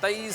23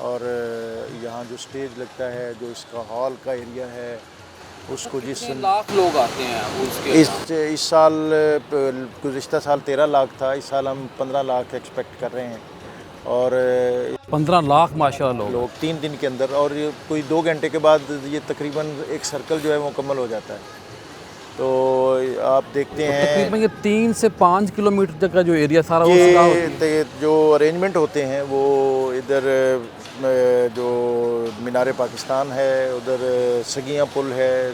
اور یہاں جو سٹیج لگتا ہے، جو اس کا ہال کا ایریا ہے، اس کو جس کتنے لاکھ لوگ آتے ہیں اس کے اس سال گزشتہ سال 13 لاکھ تھا، اس سال ہم 15 لاکھ ایکسپیکٹ کر رہے ہیں، اور 15 لاکھ ماشاء اللہ لوگ 3 دن کے اندر، اور کوئی 2 گھنٹے کے بعد یہ تقریباً ایک سرکل جو ہے مکمل ہو جاتا ہے. تو آپ دیکھتے ہیں تقریباً یہ 3 سے 5 کلومیٹر تک کا جو ایریا سارا اس کا یہ جو ارینجمنٹ ہوتے ہیں وہ ادھر جو مینار پاکستان ہے، ادھر سگیاں پل ہے،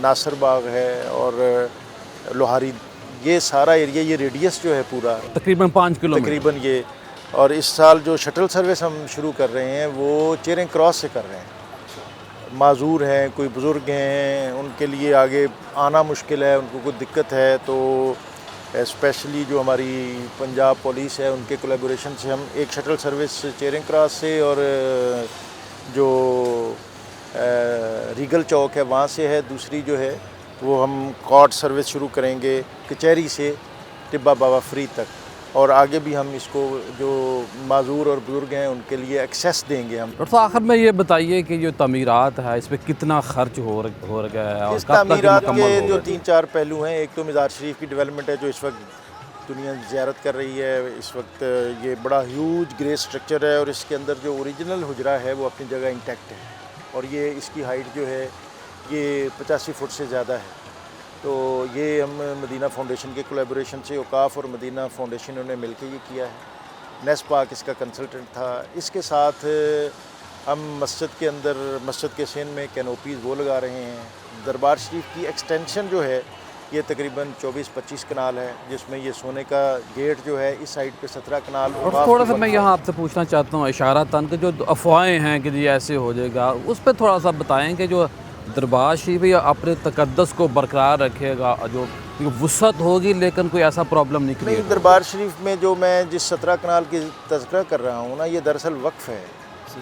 ناصر باغ ہے، اور لوہاری، یہ سارا ایریا، یہ ریڈیس جو ہے پورا تقریباً 5 کلومیٹر تقریباً یہ. اور اس سال جو شٹل سروس ہم شروع کر رہے ہیں وہ چیرنگ کراس سے کر رہے ہیں. معذور ہیں، کوئی بزرگ ہیں، ان کے لیے آگے آنا مشکل ہے، ان کو کوئی دقت ہے، تو اسپیشلی جو ہماری پنجاب پولیس ہے ان کے کولیبوریشن سے ہم ایک شٹل سروس چیرنگ کراس سے اور جو ریگل چوک ہے وہاں سے ہے، دوسری جو ہے وہ ہم کارڈ سروس شروع کریں گے کچہری سے ٹبا بابا فری تک، اور آگے بھی ہم اس کو جو معذور اور بزرگ ہیں ان کے لیے ایکسیس دیں گے ہم. ڈاکٹر صاحب آخر میں یہ بتائیے کہ جو تعمیرات ہے اس پہ کتنا خرچ ہو گیا ہے اور اس کب تک یہ تعمیرات مکمل کے جو ہوگا؟ 3-4 پہلو ہیں. ایک تو مزار شریف کی ڈیولپمنٹ ہے جو اس وقت دنیا زیارت کر رہی ہے. اس وقت یہ بڑا ہیوج گرے سٹرکچر ہے، اور اس کے اندر جو اوریجنل حجرہ ہے وہ اپنی جگہ انٹیکٹ ہے، اور یہ اس کی ہائٹ جو ہے یہ 85 فٹ سے زیادہ ہے. تو یہ ہم مدینہ فاؤنڈیشن کے کولیبوریشن سے، اوقاف اور مدینہ فاؤنڈیشن نے مل کے یہ کیا ہے. نیس پاک اس کا کنسلٹنٹ تھا. اس کے ساتھ ہم مسجد کے اندر، مسجد کے سین میں کینوپیز وہ لگا رہے ہیں. دربار شریف کی ایکسٹینشن جو ہے یہ تقریباً 24-25 کنال ہے، جس میں یہ سونے کا گیٹ جو ہے اس سائڈ پہ 17 کنال. اور تھوڑا سا میں یہاں آپ سے پوچھنا چاہتا ہوں اشارہ تن کہ جو افواہیں ہیں کہ جی ایسے ہو جائے گا، اس پہ تھوڑا سا بتائیں کہ جو دربار شریف یا اپنے تقدس کو برقرار رکھے گا، جو وسعت ہوگی لیکن کوئی ایسا پرابلم نہیں نہیں، کریے. دربار شریف میں جو میں جس 17 کنال کی تذکرہ کر رہا ہوں نا، یہ دراصل وقف ہے.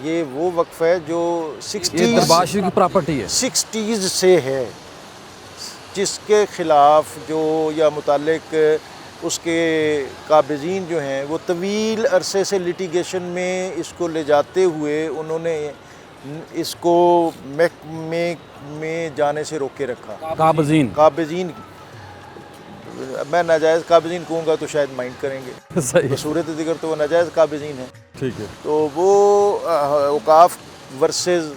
یہ وہ وقف ہے جو یہ دربار شریف کی پراپرٹی ہے، 60s سے ہے، جس کے خلاف جو یا متعلق اس کے قابضین جو ہیں وہ طویل عرصے سے لیٹیگیشن میں اس کو لے جاتے ہوئے انہوں نے اس کو محکمے میں جانے سے روکے رکھا. قابضین میں ناجائز قابضین کہوں گا تو شاید مائنڈ کریں گے، صحیح، بصورت دیگر تو وہ ناجائز قابضین ہیں. ٹھیک ہے. تو وہ اوقاف ورسز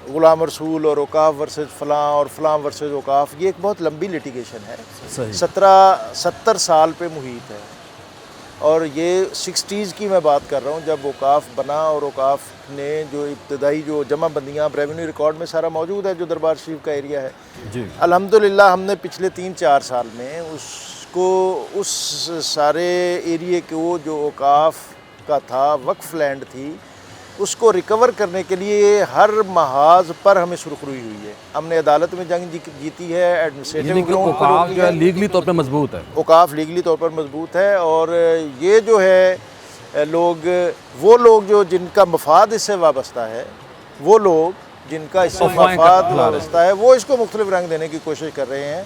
غلام رسول اور اوقاف ورسز فلاں اور فلاں ورسز اوقاف، یہ ایک بہت لمبی لیٹیگیشن ہے، صحیح. 70 سال پہ محیط ہے. اور یہ 60s کی میں بات کر رہا ہوں جب اوقاف بنا، اور اوقاف نے جو ابتدائی جو جمع بندیاں ریونیو ریکارڈ میں سارا موجود ہے جو دربار شریف کا ایریا ہے. جی الحمدللہ ہم نے پچھلے 3-4 سال میں اس سارے ایریے کو جو اوقاف کا تھا، وقف لینڈ تھی، اس کو ریکور کرنے کے لیے ہر محاذ پر ہمیں سرخروئی ہوئی ہے. ہم نے عدالت میں جنگ جیتی ہے، ایڈمنسٹریٹو اوقاف جو ہے لیگلی طور پہ مضبوط ہے، اوقاف لیگلی طور پر مضبوط ہے. اور یہ جو ہے لوگ، وہ لوگ جو جن کا مفاد اس سے وابستہ ہے، وہ لوگ جن کا اس سے مفاد وابستہ ہے، وہ اس کو مختلف رنگ دینے کی کوشش کر رہے ہیں.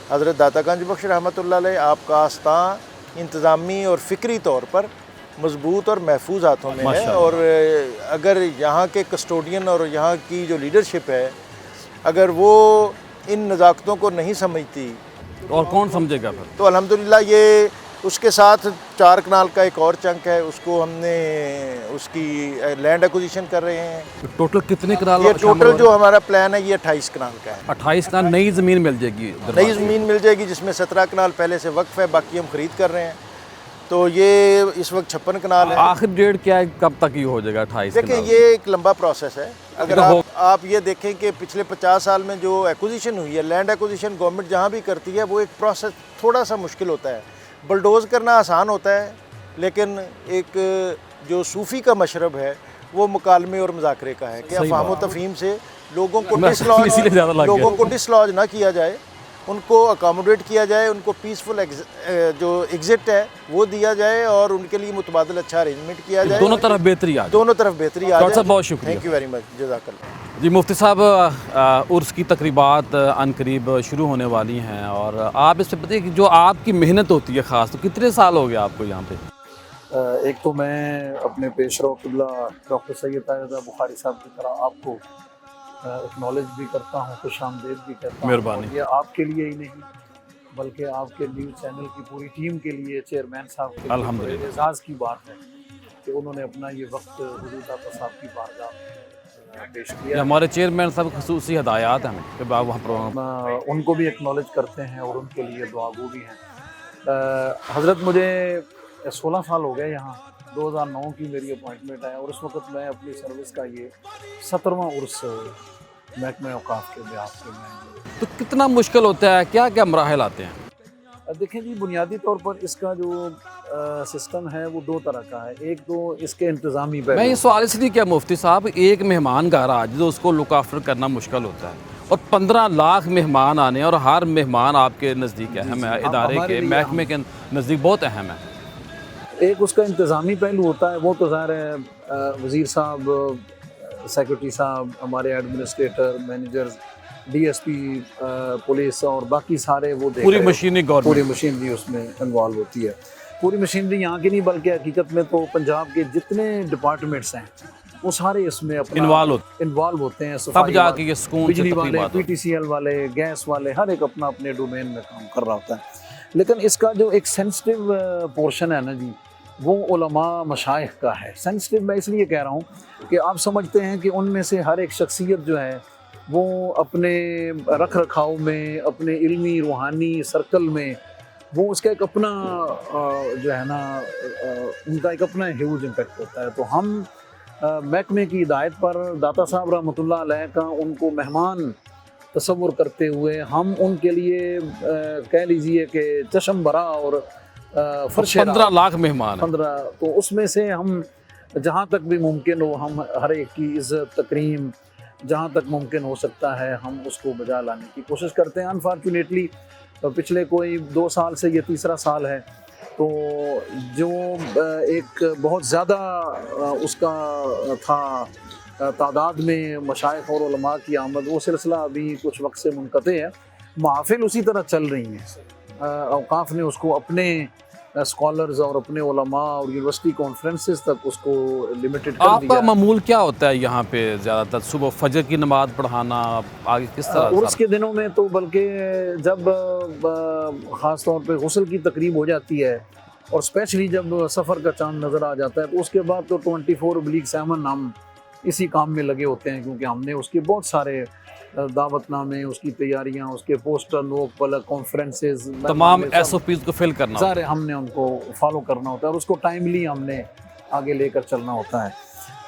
حضرت داتا گنج بخش رحمۃ اللہ علیہ، آپ کا آستان انتظامی اور فکری طور پر مضبوط اور محفوظ ہاتھوں میں ہے. اور اگر یہاں کے کسٹوڈین اور یہاں کی جو لیڈرشپ ہے، اگر وہ ان نزاکتوں کو نہیں سمجھتی اور کون سمجھے گا پھر؟ تو الحمدللہ یہ اس کے ساتھ 4 کنال کا ایک اور چنک ہے، اس کو ہم نے اس کی لینڈ ایکوزیشن کر رہے ہیں. ٹوٹل کتنے کنال؟ یہ ٹوٹل جو ہمارا پلان ہے یہ 28 کنال کا ہے. 28 کنال نئی زمین مل جائے گی، نئی زمین مل جائے گی، جس میں 17 کنال پہلے سے وقف ہے، باقی ہم خرید کر رہے ہیں. تو یہ اس وقت 56 کنال ہے. آخر ڈیٹ کیا ہے، کب تک یہ ہو جائے گا 28 کنال؟ دیکھیں یہ ایک لمبا پروسیس ہے. اگر آپ یہ دیکھیں کہ پچھلے 50 سال میں جو ایکوزیشن ہوئی ہے، لینڈ ایکوزیشن گورنمنٹ جہاں بھی کرتی ہے، وہ ایک پروسیس تھوڑا سا مشکل ہوتا ہے. بلڈوز کرنا آسان ہوتا ہے، لیکن ایک جو صوفی کا مشرب ہے وہ مکالمے اور مذاکرے کا ہے کہ افہام و تفہیم سے لوگوں کو ڈسلوج نہ کیا جائے، ان کو اکاموڈیٹ کیا جائے، ان کو پیسفل جو ایگزٹ ہے وہ دیا جائے، اور ان کے لیے متبادل اچھا ارینجمنٹ کیا جائے، دونوں طرف بہتری آ جائے. دونوں طرف بہتری آ جائے. ڈاکٹر صاحب بہت شکریہ. تھینک یو ویری مچ، جزاک اللہ. جی مفتی صاحب، عرس کی تقریبات عن قریب شروع ہونے والی ہیں، اور آپ اس پہ بتائیے کہ جو آپ کی محنت ہوتی ہے خاص، تو کتنے سال ہو گئے آپ کو یہاں پہ؟ ایک تو میں اپنے پیش رو قبلہ ڈاکٹر سید طاہر بخاری صاحب کی طرح آپ کو اکنالج بھی کرتا ہوں، خوش آمدید بھی کرتا ہوں. مہربانی. اور یہ آپ کے لیے ہی نہیں بلکہ آپ کے نیوز چینل کی پوری ٹیم کے لیے، چیئرمین صاحب کے لیے الحمدللہ اعزاز کی بات ہے کہ انہوں نے اپنا یہ وقت حضور داتا صاحب کی بارگاہ میں پیش یہ کیا. ہمارے چیئرمین صاحب خصوصی ہدایات ہیں ہمیں کہ آپ وہاں پروگرام ان کو بھی ایکنالج کرتے ہیں اور ان کے لیے دعا گو بھی ہیں. حضرت مجھے 16 سال ہو گئے یہاں، 2009 کی میری اپوائنٹمنٹ ہے اور اس وقت میں اپنی سروس کا یہ 17واں عرس محکمہ اوقاف کے بیاض سے میں. تو کتنا مشکل ہوتا ہے، کیا کیا مراحل آتے ہیں؟ دیکھیں جی، بنیادی طور پر اس کا جو سسٹم ہے وہ دو طرح کا ہے. ایک تو اس کے انتظامی میں یہ پہلو، سوال اس لیے کیا مفتی صاحب، ایک مہمان گھر آ جائے تو اس کو لک آفٹر کرنا مشکل ہوتا ہے، اور 15 لاکھ مہمان آنے اور ہر مہمان آپ کے نزدیک اہم ہے، ادارے ہمارے کے لیے محکمے کے نزدیک بہت اہم ہے. ایک اس کا انتظامی پہلو ہوتا ہے، وہ تو ظاہر ہے وزیر صاحب، سیکرٹری صاحب، ہمارے administrator, managers, D S P police اور باقی سارے وہ دیکھ پوری رہے مشینری پوری گورنمنٹ. مشینری اس میں انوالو ہوتی ہے. پوری مشینری یہاں کی نہیں بلکہ حقیقت میں تو پنجاب کے جتنے ڈپارٹمنٹس ہیں وہ سارے اس میں اپنا انوالو ہوتے ہیں. تب صفائی جا کے یہ سکون سے بجلی والے، تقریبات پی ٹی سی ایل والے، گیس والے، ہر ایک اپنا اپنے ڈومین میں کام کر رہا ہوتا ہے. لیکن اس کا جو ایک سینسٹیو پورشن ہے نا جی، وہ علماء مشائخ کا ہے. سینسٹیو میں اس لیے کہہ رہا ہوں کہ آپ سمجھتے ہیں کہ ان میں سے ہر ایک شخصیت جو ہے وہ اپنے رکھ رکھاؤ میں، اپنے علمی روحانی سرکل میں، وہ اس کا ایک اپنا جو ہے نا ان کا ایک اپنا ہیوج امپیکٹ ہوتا ہے. تو ہم محکمے کی ہدایت پر داتا صاحب رحمۃ اللہ علیہ کا ان کو مہمان تصور کرتے ہوئے ہم ان کے لیے کہہ لیجئے کہ چشم برا اور فرش 15 لاکھ مہمان ہیں. 15، تو اس میں سے ہم جہاں تک بھی ممکن ہو ہم ہر ایک کی عزت تکریم جہاں تک ممکن ہو سکتا ہے ہم اس کو بجا لانے کی کوشش کرتے ہیں. انفارچونیٹلی پچھلے کوئی 2 سال سے یہ تیسرا سال ہے، تو جو ایک بہت زیادہ اس کا تھا تعداد میں مشائخ اور علماء کی آمد، وہ سلسلہ ابھی کچھ وقت سے منقطع ہے. محافل اسی طرح چل رہی ہیں. اوقاف نے اس کو اپنے اسکالرز اور اپنے علماء اور یونیورسٹی کانفرنسز تک اس کو لمیٹڈ کر آپ دیا. کا معمول کیا ہوتا ہے یہاں پہ؟ زیادہ تر صبح فجر کی نماز پڑھانا، آگے کس طرح؟ عرس کے دنوں میں تو بلکہ جب خاص طور پہ غسل کی تقریب ہو جاتی ہے اور اسپیشلی جب سفر کا چاند نظر آ جاتا ہے تو اس کے بعد تو 24/7 ہم اسی کام میں لگے ہوتے ہیں، کیونکہ ہم نے اس کے بہت سارے دعوت نامے، اس کی تیاریاں، اس کے پوسٹر، نوک پلک، کانفرنسز، تمام ایس او پیز کو فل کرنا ظاہر ہم نے ان کو فالو کرنا ہوتا ہے اور اس کو ٹائملی ہم نے آگے لے کر چلنا ہوتا ہے.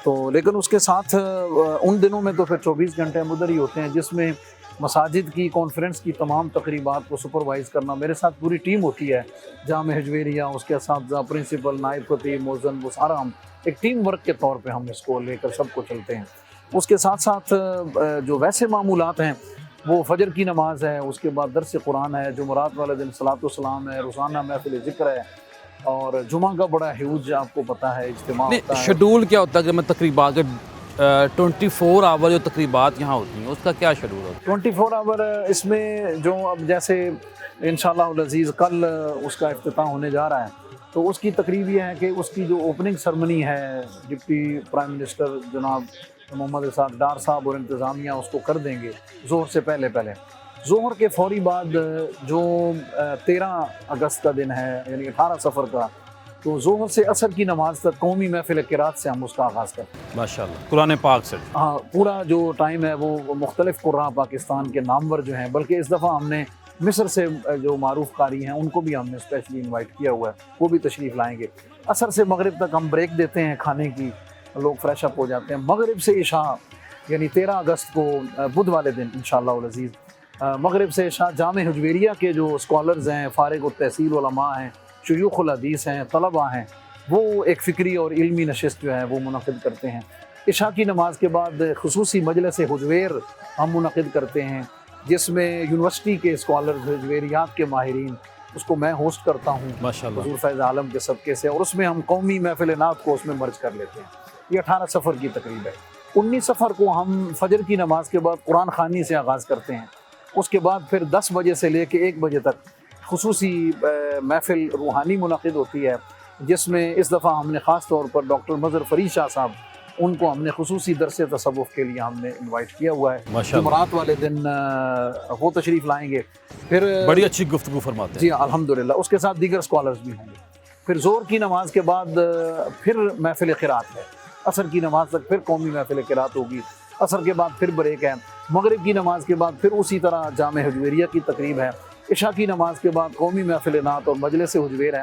تو لیکن اس کے ساتھ ان دنوں میں تو پھر 24 گھنٹے ہم ادھر ہی ہوتے ہیں، جس میں مساجد کی کانفرنس کی تمام تقریبات کو سپروائز کرنا. میرے ساتھ پوری ٹیم ہوتی ہے، جامع حجویریہ، اس کے اساتذہ، پرنسپل، نائب خطیب، مؤذن، وہ سارا ہم ایک ٹیم ورک کے طور پہ ہم اس کو لے کر سب کو چلتے ہیں. اس کے ساتھ ساتھ جو ویسے معمولات ہیں وہ فجر کی نماز ہے، اس کے بعد درس قرآن ہے، جمعرات والے دن صلاۃ والسلام ہے، روزانہ محفل ذکر ہے، اور جمعہ کا بڑا ہیوج آپ کو پتہ ہے اجتماع ہوتا ہے. شیڈول کیا ہوتا ہے کہ میں تقریبات 24 آور جو تقریبات یہاں ہوتی ہیں اس کا کیا شیڈول ہوتا ہے؟ 24 آور اس میں جو اب جیسے انشاءاللہ العزیز کل اس کا افتتاح ہونے جا رہا ہے، تو اس کی تقریب یہ ہے کہ اس کی جو اوپننگ سرمنی ہے ڈپٹی پرائم منسٹر جناب محمد اسحاق ڈار صاحب اور انتظامیہ اس کو کر دیں گے ظہر سے پہلے. ظہر کے فوری بعد جو 13 اگست کا دن ہے یعنی 18 صفر کا، تو ظہر سے عصر کی نماز تک قومی محفل قرات سے ہم اس کا آغاز کرتے ہیں. ماشاءاللہ قرآن پاک سے. ہاں، پورا جو ٹائم ہے وہ مختلف قراء پاکستان کے نامور جو ہیں، بلکہ اس دفعہ ہم نے مصر سے جو معروف قاری ہیں ان کو بھی ہم نے اسپیشلی انوائٹ کیا ہوا ہے، وہ بھی تشریف لائیں گے. عصر سے مغرب تک ہم بریک دیتے ہیں کھانے کی، لوگ فریش اپ ہو جاتے ہیں. مغرب سے عشاء یعنی 13 اگست کو بدھ والے دن انشاءاللہ العزیز مغرب سے عشاء جامع حجویریہ کے جو اسکالرز ہیں، فارغ التحصیل علماء ہیں، شیوخ الحدیث ہیں، طلباء ہیں، وہ ایک فکری اور علمی نشست جو ہے وہ منعقد کرتے ہیں. عشاء کی نماز کے بعد خصوصی مجلس حجویر ہم منعقد کرتے ہیں، جس میں یونیورسٹی کے اسکالرز، حجویریات کے ماہرین، اس کو میں ہوسٹ کرتا ہوں ماشاءاللہ حضور فیض عالم کے صدقے سے، اور اس میں ہم قومی محفل نعت کو اس میں مرج کر لیتے ہیں. یہ 18 صفر کی تقریب ہے. 19 صفر کو ہم فجر کی نماز کے بعد قرآن خوانی سے آغاز کرتے ہیں. اس کے بعد پھر 10 بجے سے لے کے 1 بجے تک خصوصی محفل روحانی منعقد ہوتی ہے. جس میں اس دفعہ ہم نے خاص طور پر ڈاکٹر مظہر فرید شاہ صاحب ان کو ہم نے خصوصی درس تصوف کے لیے ہم نے انوائٹ کیا ہوا ہے. ماشاءاللہ. جمعرات والے دن وہ تشریف لائیں گے. پھر بڑی اچھی گفتگو فرماتے ہیں. جی الحمدللہ. اس کے ساتھ دیگر اسکالرز بھی ہوں گے. پھر زور کی نماز کے بعد پھر محفل قرات ہے. عصر کی نماز تک پھر قومی محفل قرات ہوگی. عصر کے بعد پھر بریک ہے. مغرب کی نماز کے بعد پھر اسی طرح جامع حجویریہ کی تقریب ہے. عشاء کی نماز کے بعد قومی محفل نعت اور مجلس حجویر ہے.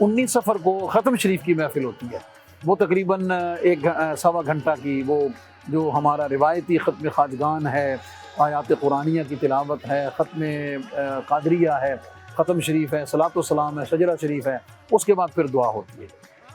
19 صفر کو ختم شریف کی محفل ہوتی ہے. وہ تقریباً 1.25 گھنٹہ کی وہ جو ہمارا روایتی ختم خواجگان ہے, آیات قرآنیہ کی تلاوت ہے, ختم قادریہ ہے, ختم شریف ہے, صلاۃ و سلام ہے, شجرہ شریف ہے. اس کے بعد پھر دعا ہوتی ہے.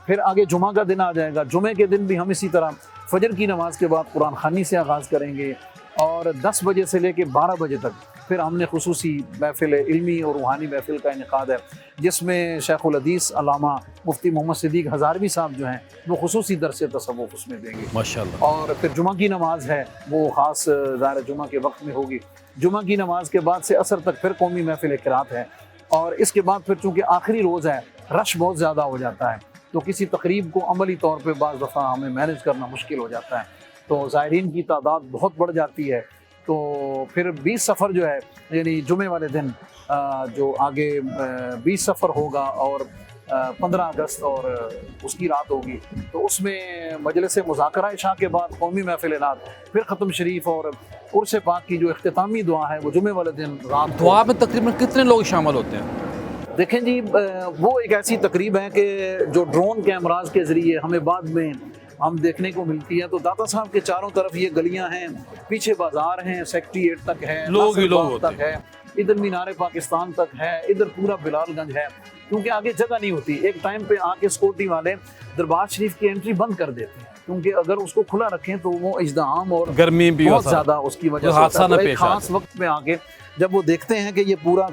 پھر آگے جمعہ کا دن آ جائے گا. جمعے کے دن بھی ہم اسی طرح فجر کی نماز کے بعد قرآن خوانی سے آغاز کریں گے اور 10 بجے سے لے کے 12 بجے تک پھر ہم نے خصوصی محفل علمی اور روحانی محفل کا انعقاد ہے, جس میں شیخ الحدیث علامہ مفتی محمد صدیق ہزاروی صاحب جو ہیں وہ خصوصی درس تصوف اس میں دیں گے. ماشاءاللہ. اور پھر جمعہ کی نماز ہے وہ خاص ظاہر جمعہ کے وقت میں ہوگی. جمعہ کی نماز کے بعد سے عصر تک پھر قومی محفل قرات ہے. اور اس کے بعد پھر چونکہ آخری روز ہے, رش بہت زیادہ ہو جاتا ہے, تو کسی تقریب کو عملی طور پہ بعض دفعہ ہمیں مینیج کرنا مشکل ہو جاتا ہے, تو زائرین کی تعداد بہت بڑھ جاتی ہے. تو پھر 20 صفر جو ہے یعنی جمعے والے دن جو آگے 20 صفر ہوگا اور 15 اگست اور اس کی رات ہوگی, تو اس میں مجلس مذاکرہ عشاء کے بعد قومی محفل نعت, پھر ختم شریف اور عرس پاک کی جو اختتامی دعا ہے وہ جمعے والے دن رات. دعا میں تقریباً کتنے لوگ شامل ہوتے ہیں؟ دیکھیں جی, وہ ایک ایسی تقریب ہے کہ جو ڈرون کیمراز کے ذریعے ہمیں بعد میں ہم دیکھنے کو ملتی ہے. تو داتا صاحب کے چاروں طرف یہ گلیاں ہیں, پیچھے بازار ہیں, سیکٹری 8 تک ہے, لوگ ہی لوگ باغ تک ہے, ادھر مینار پاکستان تک ہے, ادھر پورا بلال گنج ہے, کیونکہ آگے جگہ نہیں ہوتی. ایک ٹائم پہ آ کے سیکورٹی والے دربار شریف کی انٹری بند کر دیتے ہیں, کیونکہ اگر اس کو کھلا رکھیں تو وہ ازدحام اور گرمی بھی بہت زیادہ اس کی وجہ سے حادثہ نہ ایک پیش خاص وقت میں آ کے جب وہ دیکھتے ہیں کہ یہ پورا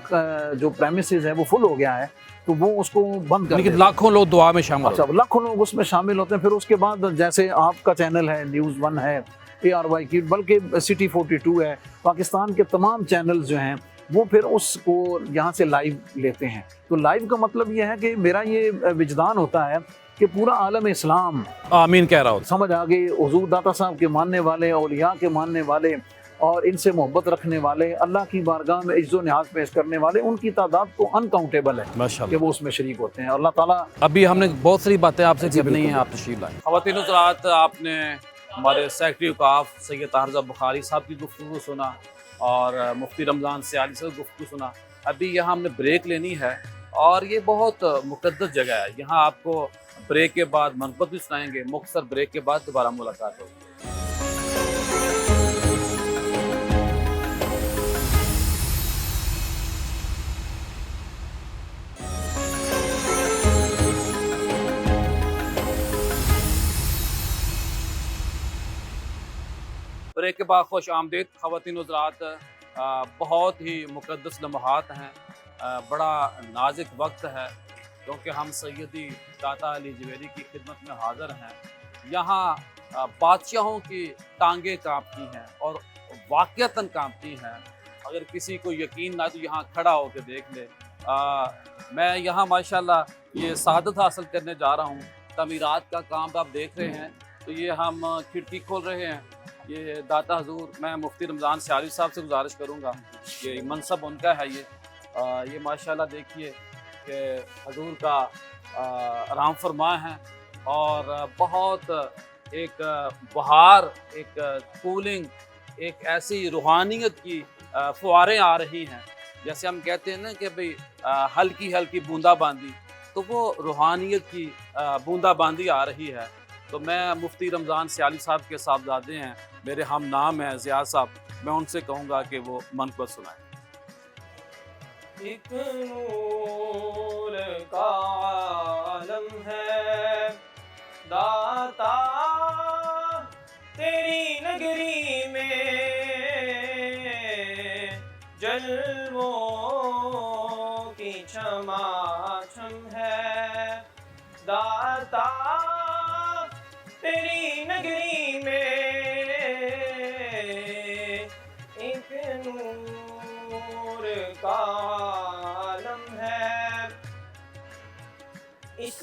جو پریمیسز ہے وہ فل ہو گیا ہے تو وہ اس کو بند کر لیکن لاکھوں لوگ دعا میں شامل ہوتے اچھا لاکھوں لوگ اس میں شامل ہوتے ہیں. پھر اس کے بعد جیسے آپ کا چینل ہے نیوز 1 ہے, ARY کی, بلکہ سٹی 42 ہے, پاکستان کے تمام چینلز جو ہیں وہ پھر اس کو یہاں سے لائیو لیتے ہیں. تو لائیو کا مطلب یہ ہے کہ میرا یہ وجدان ہوتا ہے کہ پورا عالم اسلام آمین کہہ رہا ہوتا. سمجھ آگے حضور داتا صاحب کے ماننے والے, اولیاء کے ماننے والے اور ان سے محبت رکھنے والے, اللہ کی بارگاہ میں عجز و نیاز پیش کرنے والے, ان کی تعداد تو انکاؤنٹیبل ہے ماشاءاللہ کہ وہ اس میں شریک ہوتے ہیں. اللہ تعالیٰ ابھی ہم نے بہت ساری باتیں آپ سے کرنی ہیں, بالکل. آپ تشریف لائیں. خواتین حضرات, آپ نے ہمارے سیکرٹری اوقاف سید حارثہ بخاری صاحب کی گفتگو سنا اور مفتی رمضان سیالی صاحب کی گفتگو سنا. ابھی یہاں ہم نے بریک لینی ہے اور یہ بہت مقدس جگہ ہے. یہاں آپ کو بریک کے بعد منقبت بھی سنائیں گے. مختصر بریک کے بعد دوبارہ ملاقات ہوگی. بریک کے بعد خوش آمدید خواتین حضرات. بہت ہی مقدس لمحات ہیں, بڑا نازک وقت ہے, کیونکہ ہم سیدی داتا علی جویری کی خدمت میں حاضر ہیں. یہاں بادشاہوں کی ٹانگیں کانپتی ہیں اور واقعتاً کانپتی ہیں. اگر کسی کو یقین نہ تو یہاں کھڑا ہو کے دیکھ لے. میں یہاں ماشاءاللہ یہ سعادت حاصل کرنے جا رہا ہوں. تعمیرات کا کام آپ دیکھ رہے ہیں, تو یہ ہم کھڑکی کھول رہے ہیں. یہ داتا حضور, میں مفتی رمضان سیالی صاحب سے گزارش کروں گا, یہ منصب ان کا ہے. یہ ماشاءاللہ دیکھیے کہ حضور کا رام فرما ہے اور بہت ایک بہار, ایک کولنگ, ایک ایسی روحانیت کی فواریں آ رہی ہیں. جیسے ہم کہتے ہیں نا کہ بھئی ہلکی ہلکی بوندا باندی, تو وہ روحانیت کی بوندا باندی آ رہی ہے. تو میں مفتی رمضان سیالی صاحب کے صاحبزادے ہیں, میرے ہم نام ہیں زیاد صاحب, میں ان سے کہوں گا کہ وہ منقبت سنائیں. ایک نور کا عالم ہے داتا تیری نگری میں, جلووں کی چھما چھم ہے داتا تیری نگری میں. ایک نور کا عالم ہے, اس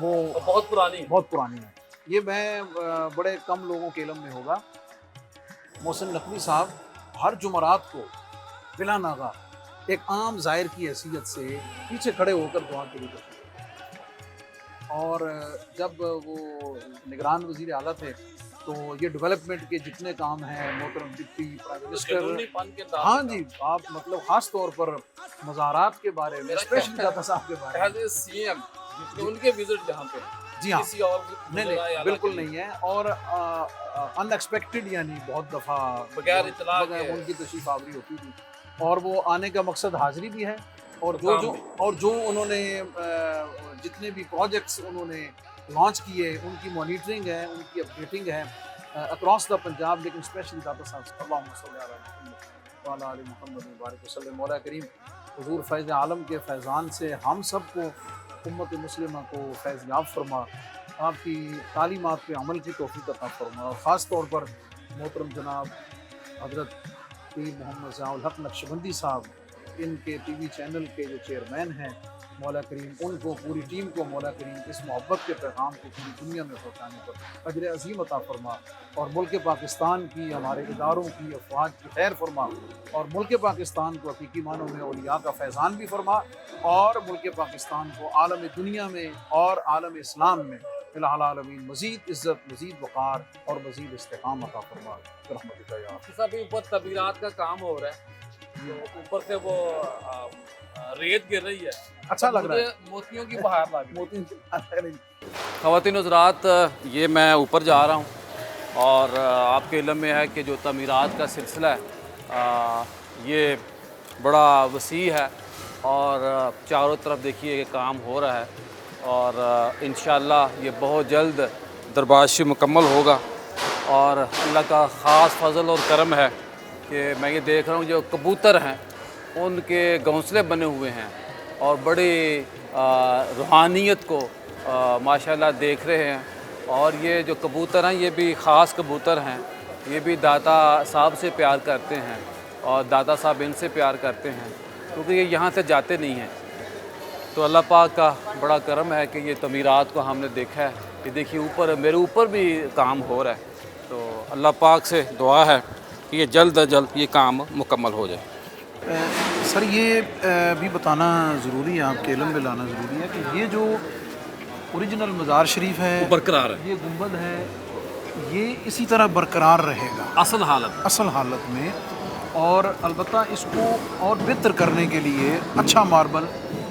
وہ بہت پرانی بہت پرانی ہے. یہ میں بڑے کم لوگوں کے علم میں ہوگا. محسن نقوی صاحب ہر جمعرات کو بلا ناغہ ایک عام زائر کی حیثیت سے پیچھے کھڑے ہو کر دعا کے لیے کرتے ہیں. اور جب وہ نگران وزیر اعلیٰ تھے تو یہ ڈیولپمنٹ کے جتنے کام ہیں محترم ڈپٹی پرائم منسٹر، ہاں جی، آپ مطلب خاص طور پر مزارات کے بارے میں اسپیشلی داتا صاحب کے بارے میں، سی ایم ان کے وزٹ جہاں پہ جی ہاں، کسی اور نہیں بالکل نہیں ہے. اور ان ایکسپیکٹڈ یعنی بہت دفعہ بغیر اطلاع کے ان کی تشریف آوری ہوتی تھی. اور وہ آنے کا مقصد حاضری بھی ہے. اور جو انہوں نے جتنے بھی پروجیکٹس انہوں نے لانچ کیے ان کی مانیٹرنگ ہے، ان کی اپڈیٹنگ ہے اکراس دا پنجاب. لیکن اسپیشلی داتا صاحب اللہم صلی علی محمد وعلی آل محمد وبارک وسلم. مولا کریم حضور فیض عالم کے فیضان سے ہم سب کو، امت مسلمہ کو فیض یاب فرما. آپ کی تعلیمات پہ عمل کی توفیق عطا فرما. اور خاص طور پر محترم جناب حضرت پیر محمد ضیاء الحق نقشبندی صاحب، ان کے ٹی وی چینل کے جو چیئرمین ہیں، مولا کریم ان کو، پوری ٹیم کو مولا کریم اس محبت کے پیغام کو پوری دنیا میں پہنچانے پر اجر عظیم عطا فرما. اور ملک پاکستان کی، ہمارے اداروں کی، افواج کی خیر فرما. اور ملک پاکستان کو حقیقی معنوں میں اولیاء کا فیضان بھی فرما. اور ملک پاکستان کو عالم دنیا میں اور عالم اسلام میں فی العالمین مزید عزت، مزید وقار اور مزید استحکام عطا فرما. رحمتک یا صاحب اوپر تعمیرات کا کام ہو رہا ہے، اوپر سے وہ ریت گر رہی ہے، اچھا لگ رہا ہے. موتیوں کی بہار لگ رہی ہے. موتی خواتین حضرات، یہ میں اوپر جا رہا ہوں اور آپ کے علم میں ہے کہ جو تعمیرات کا سلسلہ ہے یہ بڑا وسیع ہے اور چاروں طرف دیکھیے کہ کام ہو رہا ہے. اور انشاءاللہ یہ بہت جلد دربارشی مکمل ہوگا. اور اللہ کا خاص فضل اور کرم ہے کہ میں یہ دیکھ رہا ہوں جو کبوتر ہیں ان کے گھونسلے بنے ہوئے ہیں اور بڑی روحانیت کو ماشاءاللہ دیکھ رہے ہیں. اور یہ جو کبوتر ہیں یہ بھی خاص کبوتر ہیں، یہ بھی داتا صاحب سے پیار کرتے ہیں اور داتا صاحب ان سے پیار کرتے ہیں کیونکہ یہ یہاں سے جاتے نہیں ہیں. تو اللہ پاک کا بڑا کرم ہے کہ یہ تعمیرات کو ہم نے دیکھا ہے. کہ دیکھیے اوپر، میرے اوپر بھی کام ہو رہا ہے. تو اللہ پاک سے دعا ہے کہ یہ جلد از جلد یہ کام مکمل ہو جائے. سر یہ بھی بتانا ضروری ہے، آپ کے علم میں لانا ضروری ہے کہ یہ جو اوریجنل مزار شریف ہے، برقرار ہے، یہ گنبد ہے، یہ اسی طرح برقرار رہے گا اصل حالت میں. اور البتہ اس کو اور بہتر کرنے کے لیے اچھا ماربل،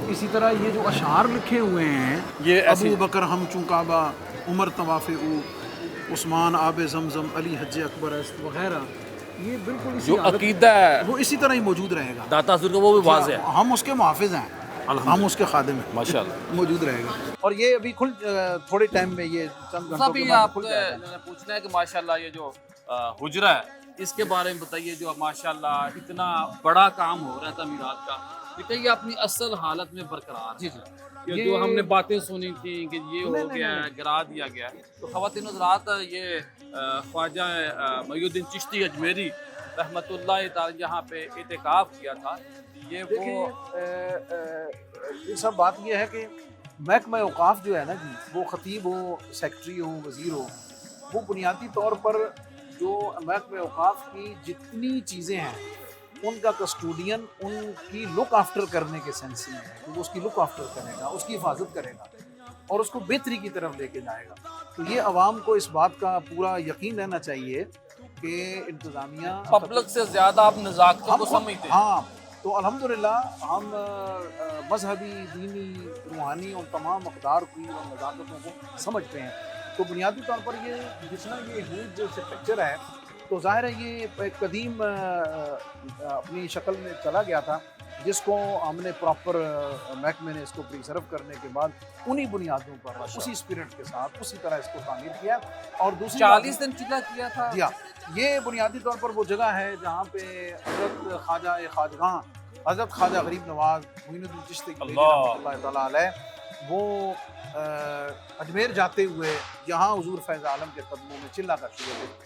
اسی طرح یہ جو اشعار لکھے ہوئے ہیں، یہ ابو بکر ہم چوں کعبہ، عمر طواف او، عثمان آب زمزم، علی حج اکبر است وغیرہ، یہ بالکل اسی جو عقیدہ ہے وہ اسی طرح ہی موجود رہے گا. داتا حضور کا وہ بھی واضح ہے. ہم اس کے محافظ ہیں، ہم اس کے خادم ہیں، ماشاءاللہ موجود رہے گا. اور یہ ابھی تھوڑے ٹائم میں، یہ چند گھنٹوں کے ابھی بعد آپ کھل جائے گا. نے پوچھنا ہے کہ ماشاءاللہ یہ جو حجرہ ہے اس کے بارے میں بتائیے، جو ماشاءاللہ اتنا بڑا کام ہو رہا ہے تعمیرات کا، یہ اپنی اصل حالت میں برقرار ہے. جی یہ جو ہم نے باتیں سنی تھیں کہ یہ ہو گیا ہے، گرا دیا گیا ہے. تو خواتین حضرات، یہ خواجہ محی الدین چشتی اجمیری رحمۃ اللہ تعالی یہاں پہ اعتکاف کیا تھا. یہ وہ یہ سب بات یہ ہے کہ محکمہ اوقاف جو ہے نا جی، وہ خطیب ہو، سیکٹری ہو، وزیر ہو، وہ بنیادی طور پر جو محکمہ اوقاف کی جتنی چیزیں ہیں ان کا کسٹوڈین، ان کی لک آفٹر کرنے کے سینس میں ہے کہ وہ اس کی لک آفٹر کرے گا، اس کی حفاظت کرے گا اور اس کو بہتری کی طرف لے کے جائے گا. تو یہ عوام کو اس بات کا پورا یقین رہنا چاہیے کہ انتظامیہ پبلک سے زیادہ آپ نزاکتوں کو سمجھتے ہیں. ہاں، تو الحمدللہ ہم مذہبی، دینی، روحانی اور تمام اقدار کی اور نزاکتوں کو سمجھتے ہیں. تو بنیادی طور پر یہ جتنا یہ ہیوج اسٹرکچر ہے، تو ظاہر ہے یہ ایک قدیم اپنی شکل میں چلا گیا تھا، جس کو ہم نے پراپر محکمے نے اس کو پریزرو کرنے کے بعد انہی بنیادوں پر، اسی اسپرٹ کے ساتھ اسی طرح اس کو تعمیر کیا. اور دوسری 40 دن چلا کیا تھا. جی ہاں، یہ بنیادی طور پر وہ جگہ ہے جہاں پہ حضرت خواجہ خواجگاں، حضرت خواجہ غریب نواز معین الدین چشتی رحمۃ اللہ تعالیٰ علیہ، وہ اجمیر جاتے ہوئے یہاں حضور فیض عالم کے قدموں میں چلا کر چکے تھے.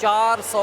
400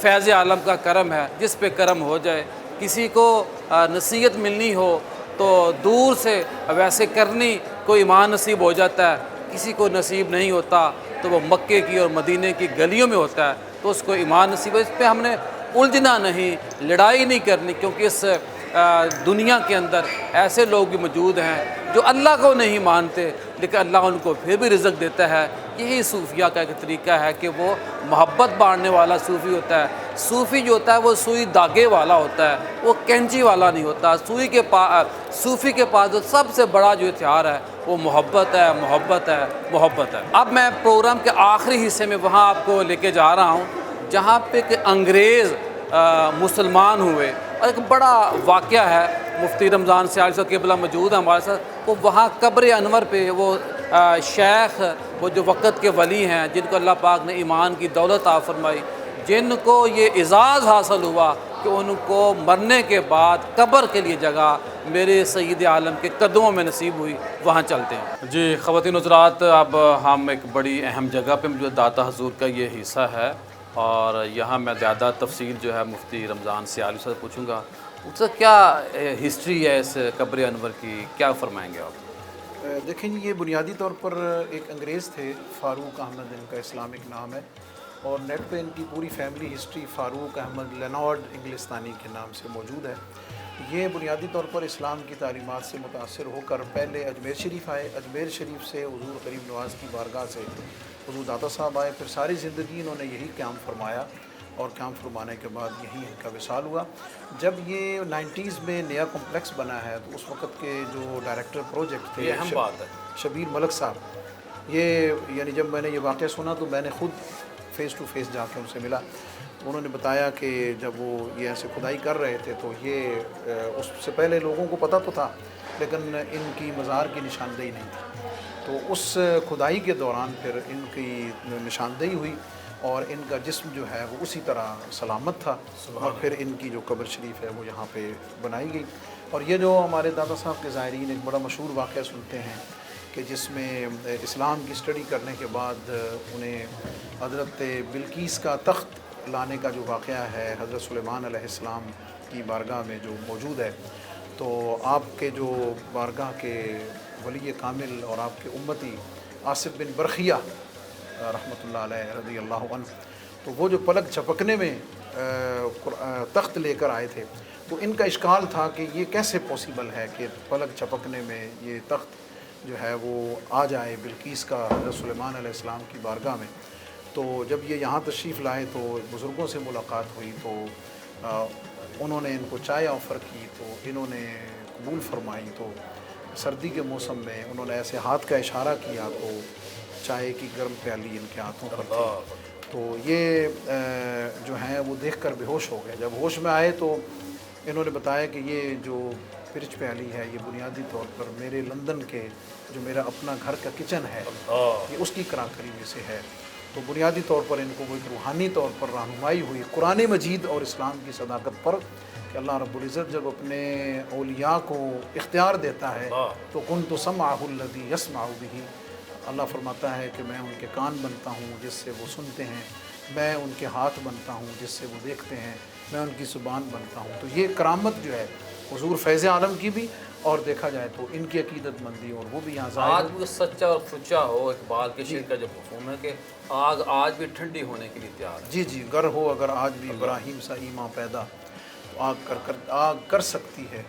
فیض عالم کا کرم ہے، جس پہ کرم ہو جائے۔ کسی کو نصیحت ملنی ہو تو دور سے ویسے کرنی کوئی ایمان نصیب ہو جاتا ہے، کسی کو نصیب نہیں ہوتا تو وہ مکے کی اور مدینے کی گلیوں میں ہوتا ہے تو اس کو ایمان نصیب ہے۔ اس پہ ہم نے الجھنا نہیں، لڑائی نہیں کرنی، کیونکہ اس دنیا کے اندر ایسے لوگ بھی موجود ہیں جو اللہ کو نہیں مانتے لیکن اللہ ان کو پھر بھی رزق دیتا ہے۔ یہی صوفیہ کا ایک طریقہ ہے کہ وہ محبت بانٹنے والا صوفی ہوتا ہے۔ صوفی جو ہوتا ہے وہ سوئی دھاگے والا ہوتا ہے، وہ کینچی والا نہیں ہوتا۔ صوفی کے پاس جو سب سے بڑا جو ہتھیار ہے وہ محبت ہے، محبت ہے، محبت ہے۔ اب میں پروگرام کے آخری حصے میں وہاں آپ کو لے کے جا رہا ہوں جہاں پہ کہ انگریز مسلمان ہوئے، اور ایک بڑا واقعہ ہے۔ مفتی رمضان سیال صاحب قبلہ موجود ہیں ہمارے ساتھ، وہ وہاں قبر انور پہ وہ شیخ، وہ جو وقت کے ولی ہیں جن کو اللہ پاک نے ایمان کی دولت عطا فرمائی، جن کو یہ اعزاز حاصل ہوا کہ ان کو مرنے کے بعد قبر کے لیے جگہ میرے سید عالم کے قدموں میں نصیب ہوئی، وہاں چلتے ہیں۔ جی خواتین حضرات، اب ہم ایک بڑی اہم جگہ پہ موجود، داتا حضور کا یہ حصہ ہے، اور یہاں میں زیادہ تفصیل جو ہے مفتی رمضان سیالی سے پوچھوں گا۔ اس سے کیا ہسٹری ہے اس قبر انور کی، کیا فرمائیں گے آپ؟ دیکھیں جی، یہ بنیادی طور پر ایک انگریز تھے، فاروق احمد ان کا اسلامک نام ہے، اور نیٹ پہ ان کی پوری فیملی ہسٹری فاروق احمد لینارڈ انگلستانی کے نام سے موجود ہے۔ یہ بنیادی طور پر اسلام کی تعلیمات سے متاثر ہو کر پہلے اجمیر شریف آئے، اجمیر شریف سے حضور غریب نواز کی بارگاہ سے حضور داتا صاحب آئے، پھر ساری زندگی انہوں نے یہی قیام فرمایا، اور قیام فرمانے کے بعد یہی ان کا وصال ہوا۔ جب یہ 90s میں نیا کمپلیکس بنا ہے تو اس وقت کے جو ڈائریکٹر پروجیکٹ تھے، یہ اہم بات ہے، شبیر ملک صاحب، یہ یعنی جب میں نے یہ واقعہ سنا تو میں نے خود فیس ٹو فیس جا کے ان سے ملا۔ انہوں نے بتایا کہ جب وہ یہ ایسے کھدائی کر رہے تھے تو یہ اس سے پہلے لوگوں کو پتہ تو تھا لیکن ان کی مزار کی نشاندہی نہیں تھی، تو اس کھدائی کے دوران پھر ان کی نشاندہی ہوئی اور ان کا جسم جو ہے وہ اسی طرح سلامت تھا، اور پھر ان کی جو قبر شریف ہے وہ یہاں پہ بنائی گئی۔ اور یہ جو ہمارے دادا صاحب کے زائرین ایک بڑا مشہور واقعہ سنتے ہیں کہ جس میں اسلام کی اسٹڈی کرنے کے بعد انہیں حضرت بلقیس کا تخت لانے کا جو واقعہ ہے حضرت سلیمان علیہ السلام کی بارگاہ میں جو موجود ہے، تو آپ کے جو بارگاہ کے ولی کامل اور آپ کے امتی آصف بن برخیہ رحمۃ اللہ علیہ رضی اللہ عنہ، تو وہ جو پلک جھپکنے میں تخت لے کر آئے تھے تو ان کا اشکال تھا کہ یہ کیسے پاسبل ہے کہ پلک جھپکنے میں یہ تخت جو ہے وہ آ جائے بلقیس کا حضرت سلیمان علیہ السلام کی بارگاہ میں۔ تو جب یہ یہاں تشریف لائے تو بزرگوں سے ملاقات ہوئی تو انہوں نے ان کو چائے آفر کی تو انہوں نے قبول فرمائی، تو سردی کے موسم میں انہوں نے ایسے ہاتھ کا اشارہ کیا تو چائے کی گرم پیالی ان کے ہاتھوں پر تھی، تو یہ جو ہیں وہ دیکھ کر بے ہوش ہو گئے۔ جب ہوش میں آئے تو انہوں نے بتایا کہ یہ جو پرچ پیالی ہے یہ بنیادی طور پر میرے لندن کے جو میرا اپنا گھر کا کچن ہے یہ اس کی کراکری میں سے ہے۔ تو بنیادی طور پر ان کو وہ ایک روحانی طور پر رہنمائی ہوئی قرآن مجید اور اسلام کی صداقت پر کہ اللہ رب العزت جب اپنے اولیاء کو اختیار دیتا ہے تو کنت سمعہ الذی یسمع بہ، اللہ فرماتا ہے کہ میں ان کے کان بنتا ہوں جس سے وہ سنتے ہیں، میں ان کے ہاتھ بنتا ہوں جس سے وہ دیکھتے ہیں، میں ان کی زبان بنتا ہوں۔ تو یہ کرامت جو ہے حضور فیض عالم کی بھی، اور دیکھا جائے تو ان کی عقیدت مندی اور وہ بھی یہاں ظاہر آج بھی سچا اور سچا ہو، اقبال کے شعر کا جو مفہوم ہے کہ آگ آج بھی ٹھنڈی ہونے کے لیے تیار ہے۔ جی جی، گر ہو اگر آج بھی ابراہیم سا ایمان پیدا، تو آگ کر سکتی ہے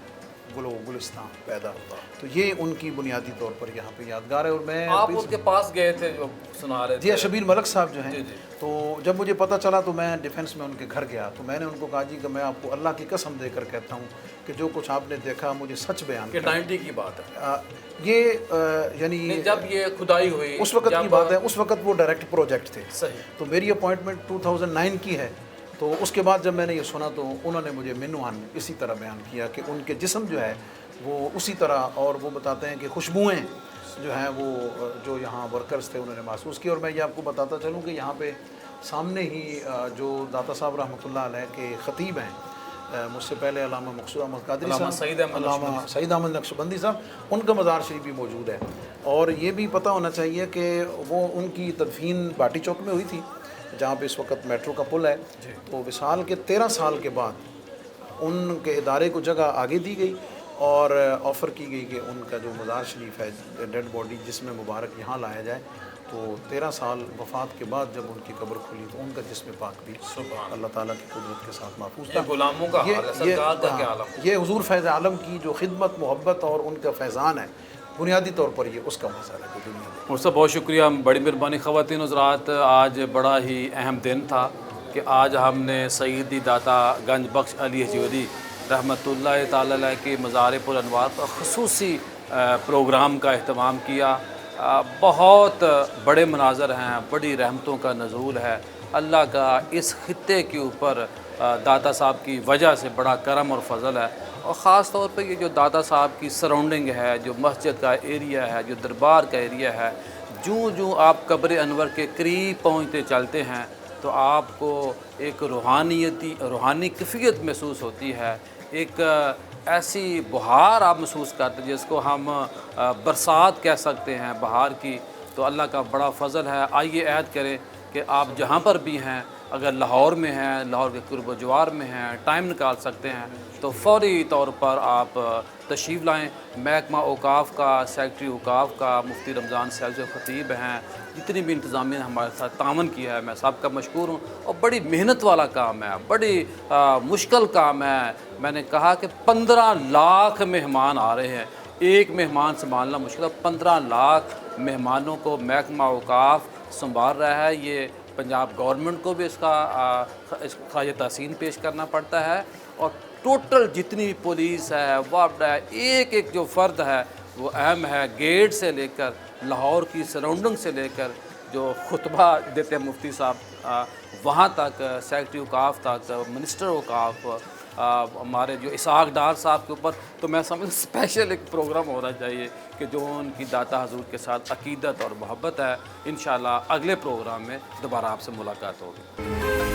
گل و گلستان پیدا۔ تو یہ ان کی بنیادی طور پر یہاں پہ یادگار ہے۔ اور میں آپ ان کے پاس گئے تھے جو سنا رہے تھے؟ جی، شبیر ملک صاحب جو ہیں، جی جی۔ تو جب مجھے پتہ چلا تو میں ڈیفینس میں ان کے گھر گیا تو میں نے ان کو کہا جی کہ میں آپ کو اللہ کی قسم دے کر کہتا ہوں کہ جو کچھ آپ نے دیکھا مجھے سچ بیان کہ کریں۔ 90 کی بات ہے یہ یعنی جب یہ کھدائی ہوئی اس وقت کی بات ہے، اس وقت وہ ڈائریکٹ پروجیکٹ تھے، صحیح۔ تو میری اپوائنٹمنٹ 2009 کی ہے۔ تو اس کے بعد جب میں نے یہ سنا تو انہوں نے مجھے منوان اسی طرح بیان کیا کہ ان کے جسم جو ہے وہ اسی طرح، اور وہ بتاتے ہیں کہ خوشبوئیں جو ہیں وہ جو یہاں ورکرز تھے انہوں نے محسوس کی۔ اور میں یہ آپ کو بتاتا چلوں کہ یہاں پہ سامنے ہی جو داتا صاحب رحمۃ اللہ علیہ کے خطیب ہیں، مجھ سے پہلے علامہ مقصود احمد قادری علامہ صاحب، علامہ سعید احمد نقشبندی صاحب، ان کا مزار شریف بھی موجود ہے۔ اور یہ بھی پتہ ہونا چاہیے کہ وہ ان کی تدفین باٹی چوک میں ہوئی تھی، جہاں پہ اس وقت میٹرو کا پل ہے، تو وصال کے 13 سال کے بعد ان کے ادارے کو جگہ آگے دی گئی اور آفر کی گئی کہ ان کا جو مزار شریف ہے ڈیڈ باڈی جس میں مبارک یہاں لایا جائے، تو 13 سال وفات کے بعد جب ان کی قبر کھلی تو ان کا جسم پاک بھی اللہ تعالیٰ کی قدرت کے ساتھ محفوظ تھا۔ غلاموں کا حال ہے، سرکار کا کیا عالم؟ یہ حضور فیض عالم کی جو خدمت، محبت اور ان کا فیضان ہے، بنیادی طور پر یہ اس کا مسئلہ ہے جو دنیا میں۔ مصطفیٰ بہت شکریہ، بڑی مہربانی۔ خواتین حضرات، آج بڑا ہی اہم دن تھا کہ آج ہم نے سیدی داتا گنج بخش علی حجویری رحمۃ اللہ تعالی علیہ کے مزار پر انوار پر خصوصی پروگرام کا اہتمام کیا۔ بہت بڑے مناظر ہیں، بڑی رحمتوں کا نزول ہے۔ اللہ کا اس خطے کے اوپر داتا صاحب کی وجہ سے بڑا کرم اور فضل ہے، اور خاص طور پہ یہ جو داتا صاحب کی سراؤنڈنگ ہے، جو مسجد کا ایریا ہے، جو دربار کا ایریا ہے، جوں آپ قبر انور کے قریب پہنچتے چلتے ہیں تو آپ کو ایک روحانی کیفیت محسوس ہوتی ہے، ایک ایسی بہار آپ محسوس کرتے ہیں جس کو ہم برسات کہہ سکتے ہیں، بہار کی۔ تو اللہ کا بڑا فضل ہے۔ آئیے عہد کریں کہ آپ جہاں پر بھی ہیں، اگر لاہور میں ہیں، لاہور کے قرب و جوار میں ہیں، ٹائم نکال سکتے ہیں تو فوری طور پر آپ تشریف لائیں۔ محکمہ اوقاف کا، سیکرٹری اوقاف کا، مفتی رمضان صاحب سے خطیب ہیں، جتنی بھی انتظامیہ نے ہمارے ساتھ تعاون کیا ہے، میں سب کا مشکور ہوں۔ اور بڑی محنت والا کام ہے، بڑی مشکل کام ہے۔ میں نے کہا کہ 15 لاکھ مہمان آ رہے ہیں، ایک مہمان سنبھالنا مشکل ہے، 15 لاکھ مہمانوں کو محکمہ اوقاف سنبھال رہا ہے۔ یہ پنجاب گورنمنٹ کو بھی اس کا خراج تحسین پیش کرنا پڑتا ہے، اور ٹوٹل جتنی بھی پولیس ہے، وارڈ ہے، ایک جو فرد ہے وہ اہم ہے، گیٹ سے لے کر لاہور کی سراؤنڈنگ سے لے کر جو خطبہ دیتے ہیں مفتی صاحب وہاں تک، سیکرٹری اوقاف تک، منسٹر اوقاف، ہمارے جو اسحاق ڈار صاحب کے اوپر تو میں سمجھ اسپیشل ایک پروگرام ہونا چاہیے کہ جو ان کی داتا حضور کے ساتھ عقیدت اور محبت ہے۔ انشاءاللہ اگلے پروگرام میں دوبارہ آپ سے ملاقات ہوگی۔